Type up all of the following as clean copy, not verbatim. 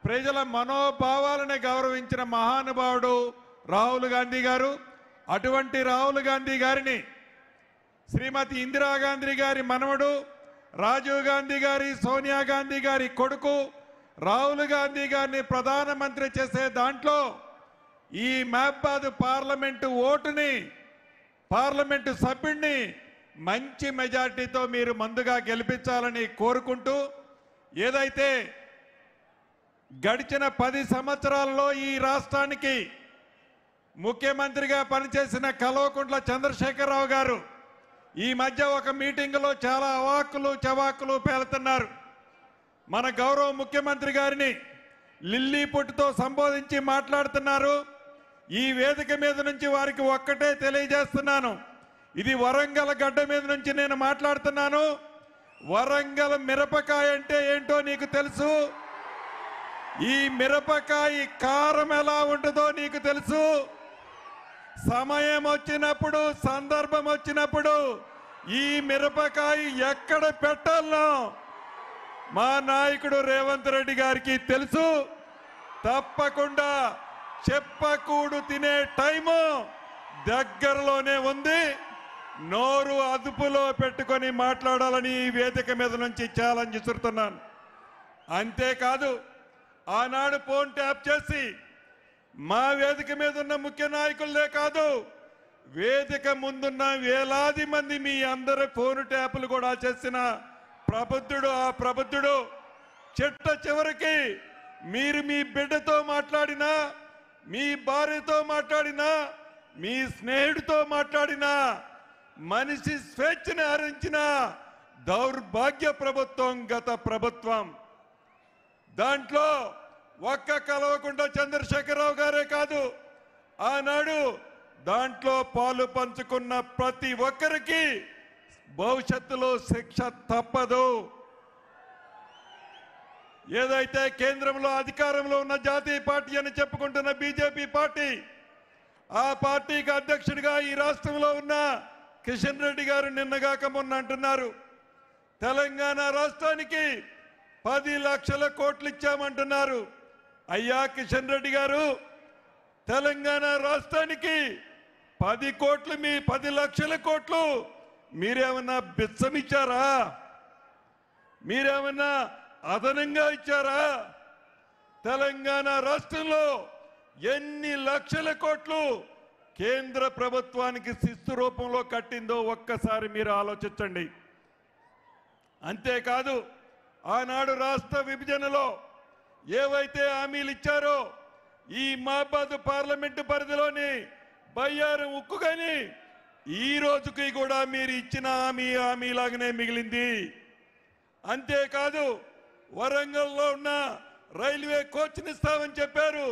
ప్రజల మనోభావాలను గౌరవించిన మహానుభావుడు రాహుల్ గాంధీ గారు. అటువంటి రాహుల్ గాంధీ గారిని శ్రీమతి ఇందిరాగాంధీ గారి మనవడు, రాజీవ్ గాంధీ గారి, సోనియా గాంధీ గారి కొడుకు రాహుల్ గాంధీ గారిని ప్రధానమంత్రి చేసే దాంట్లో ఈ మహబాద్ పార్లమెంటు ఓటుని, పార్లమెంటు సభ్యుడిని మంచి మెజార్టీతో మీరు ముందుగా గెలిపించాలని కోరుకుంటూ, ఏదైతే గడిచిన 10 సంవత్సరాల్లో ఈ రాష్ట్రానికి ముఖ్యమంత్రిగా పనిచేసిన కల్వకుంట్ల చంద్రశేఖరరావు గారు ఈ మధ్య ఒక మీటింగ్లో చాలా అవాక్కులు చవాకులు పేలుతున్నారు. మన గౌరవ ముఖ్యమంత్రి గారిని లిల్లీ పుట్టుతో సంబోధించి మాట్లాడుతున్నారు. ఈ వేదిక మీద నుంచి వారికి ఒక్కటే తెలియజేస్తున్నాను, ఇది వరంగల్ గడ్డ మీద నుంచి నేను మాట్లాడుతున్నాను. వరంగల్ మిరపకాయ అంటే ఏంటో నీకు తెలుసు, ఈ మిరపకాయ కారం ఎలా ఉంటుందో నీకు తెలుసు. సమయం వచ్చినప్పుడు, సందర్భం వచ్చినప్పుడు ఈ మిరపకాయ ఎక్కడ పెట్టాలో మా నాయకుడు రేవంత్ రెడ్డి గారికి తెలుసు. తప్పకుండా చెప్పకూడు తినే టైము దగ్గరలోనే ఉంది. నోరు అదుపులో పెట్టుకొని మాట్లాడాలని ఈ వేదిక మీద నుంచి ఛాలెంజ్ ఇస్తున్నాను. అంతేకాదు, ఆనాడు ఫోన్ ట్యాప్ చేసి మా వేదిక మీద ఉన్న ముఖ్య నాయకులే కాదు, వేదిక ముందున్న వేలాది మంది మీ అందరి ఫోన్ ట్యాపులు కూడా చేసిన ప్రబుద్ధుడు. ఆ ప్రబుద్ధుడు చిట్ట చివరికి మీరు మీ బిడ్డతో మాట్లాడినా, మీ భార్యతో మాట్లాడినా, మీ స్నేహితుడితో మాట్లాడినా మనిషి స్వేచ్ఛను హరించిన దౌర్భాగ్య ప్రభుత్వం గత ప్రభుత్వం. దాంట్లో ఒక్క కల్వకుంట్ల చంద్రశేఖరరావు గారే కాదు, ఆనాడు దాంట్లో పాలు పంచుకున్న ప్రతి ఒక్కరికి భవిష్యత్తులో శిక్ష తప్పదు. ఏదైతే కేంద్రంలో అధికారంలో ఉన్న జాతీయ పార్టీ అని చెప్పుకుంటున్న బీజేపీ పార్టీ, ఆ పార్టీకి అధ్యక్షుడిగా ఈ రాష్ట్రంలో ఉన్న కిషన్ రెడ్డి గారు నిన్నగాక మొన్న అంటున్నారు, తెలంగాణ రాష్ట్రానికి 10 లక్షల కోట్లు ఇచ్చామంటున్నారు. అయ్యా కిషన్ రెడ్డి గారు, తెలంగాణ రాష్ట్రానికి 10 కోట్లు, మీ 10 లక్షల కోట్లు మీరేమన్నా బిచ్చమిచ్చారా? మీరేమన్నా అదనంగా ఇచ్చారా? తెలంగాణ రాష్ట్రంలో ఎన్ని లక్షల కోట్లు కేంద్ర ప్రభుత్వానికి శిస్తు రూపంలో కట్టిందో ఒక్కసారి మీరు ఆలోచించండి. అంతేకాదు, ఆనాడు రాష్ట్ర విభజనలో ఏవైతే హామీలు ఇచ్చారో ఈ మహబాద్ పార్లమెంటు పరిధిలోని బయ్యారం ఉక్కు కానీ ఈ రోజుకి కూడా మీరు ఇచ్చిన హామీలాగానే మిగిలింది. అంతేకాదు, వరంగల్లో ఉన్న రైల్వే కోచ్ని ఇస్తామని చెప్పారు,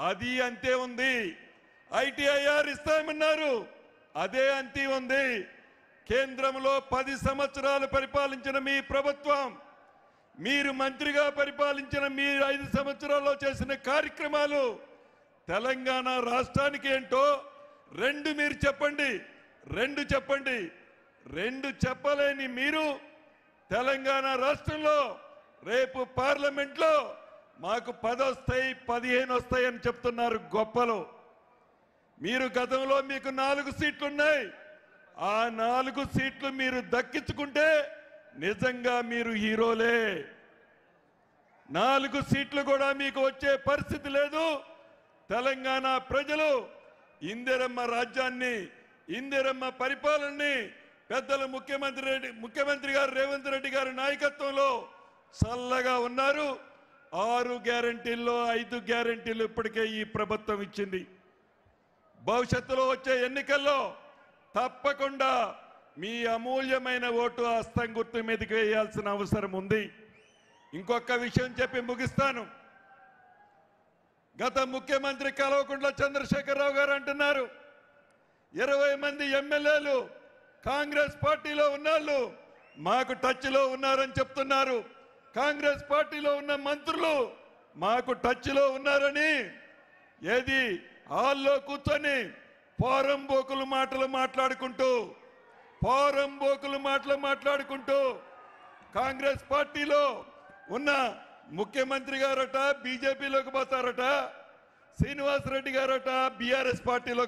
అది అంతే ఉంది. ITIR ఇస్తామన్నారు, అదే అంతే ఉంది. కేంద్రంలో 10 సంవత్సరాలు పరిపాలించిన మీ ప్రభుత్వం, మీరు మంత్రిగా పరిపాలించిన మీ 5 సంవత్సరాల్లో చేసిన కార్యక్రమాలు తెలంగాణ రాష్ట్రానికి ఏంటో మీరు చెప్పండి. 2 చెప్పండి. 2 చెప్పలేని మీరు తెలంగాణ రాష్ట్రంలో రేపు పార్లమెంట్లో మాకు 10 వస్తాయి, 15 వస్తాయి అని చెప్తున్నారు గొప్పలు. మీరు గతంలో మీకు 4 సీట్లు ఉన్నాయి, ఆ 4 సీట్లు మీరు దక్కించుకుంటే నిజంగా మీరు హీరోలే. 4 సీట్లు కూడా మీకు వచ్చే పరిస్థితి లేదు. తెలంగాణ ప్రజలు ఇందిరమ్మ రాజ్యాన్ని, ఇందిరమ్మ పరిపాలనని పెద్దలు ముఖ్యమంత్రి గారు రేవంత్ రెడ్డి గారి నాయకత్వంలో చల్లగా ఉన్నారు. 6 గ్యారెంటీల్లో 5 గ్యారెంటీలు ఇప్పటికే ఈ ప్రభుత్వం ఇచ్చింది. భవిష్యత్తులో వచ్చే ఎన్నికల్లో తప్పకుండా మీ అమూల్యమైన ఓటు హస్తం గుర్తు మీదకి వేయాల్సిన అవసరం ఉంది. ఇంకొక విషయం చెప్పి ముగిస్తాను. గత ముఖ్యమంత్రి కల్వకుంట్ల చంద్రశేఖరరావు గారు అంటున్నారు, 20 మంది ఎమ్మెల్యేలు కాంగ్రెస్ పార్టీలో ఉన్నాళ్ళు మాకు టచ్లో ఉన్నారని చెప్తున్నారు. కాంగ్రెస్ పార్టీలో ఉన్న మంత్రులు మాకు టచ్లో ఉన్నారని ఏది హాల్లో కూర్చొని పోరంబోకులు మాటలు మాట్లాడుకుంటూ కాంగ్రెస్ పార్టీలో ఉన్న ముఖ్యమంత్రి గారట బీజేపీలోకి పోతారట, శ్రీనివాసరెడ్డి గారట బీఆర్ఎస్ పార్టీలో